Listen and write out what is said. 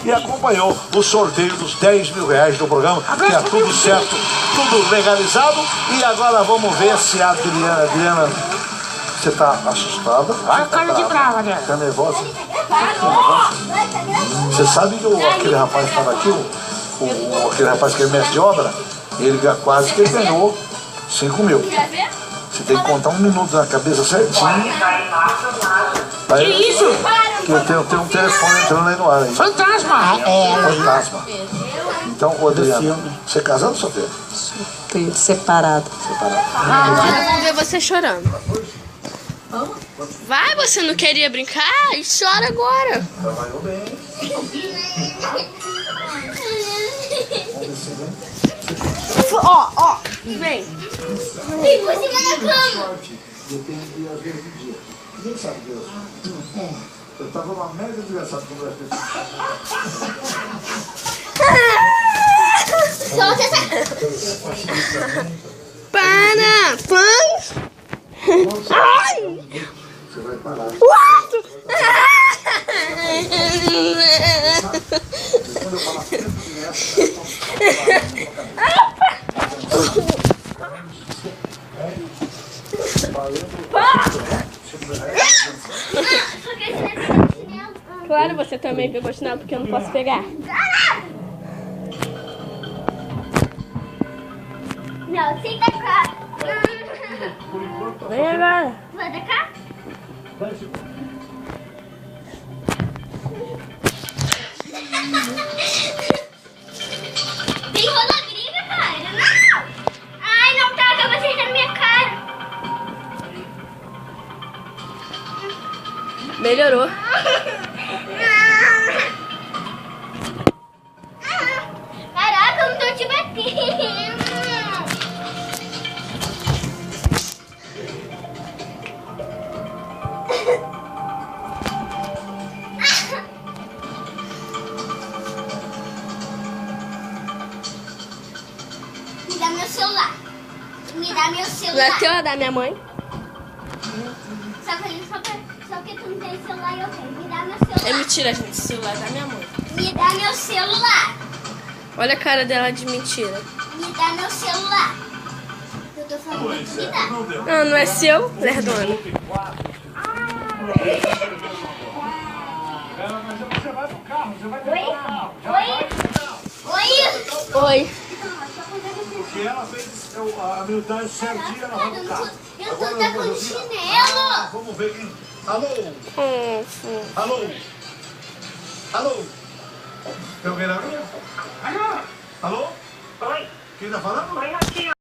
e acompanhou o sorteio dos 10 mil reais do programa, que é tudo certo, tudo legalizado. E agora vamos ver se a Adriana, você tá assustada? Olha a cara de brava, né? Tá nervosa? Você sabe que aquele rapaz estava aqui, aquele rapaz que é mestre de obra, ele quase que ganhou 5 mil. Você tem que contar 1 minuto na cabeça certinho. Que isso? Que eu tenho um telefone entrando aí no ar aí. Fantasma! Fantasma. Então, Adriana, você é casado ou solteiro? Separado. Agora vamos ver você chorando. Vai, você não queria brincar? E chora agora. Trabalhou bem. Ó, vem. Tem você na cama. Depende de às vezes do dia. Ninguém sabe Deus. Eu tava numa mega desgraçada com o pessoas. Solta essa. Para! Ai! Você vai parar. Quando eu falar Claro, você também pegou chinelo porque eu não posso pegar. Não, senta cá. Vem agora. Vai da cá? Tem rola briga, cara. Não! Ai, não taca vocês na minha cara. Melhorou. Caraca, eu não tô te batendo. Me dá meu celular. Me dá meu Não é celular. teu, é da minha mãe. Só que tu não tem celular e eu tenho. Me dá meu É celular. mentira, gente. Esse celular é da minha mãe. Me dá meu celular. Olha a cara dela de mentira. Me dá meu celular. Eu tô falando que me dá. Não, não é seu, Lerdona. Oi? Oi. porque ela fez a habilidade certinha na roda do carro. Eu tô até com chinelo. Vamos ver quem. Alô? Alô? Alô? Tem alguém na rua? Alô? Oi, Quem tá falando? oi, Ratinho.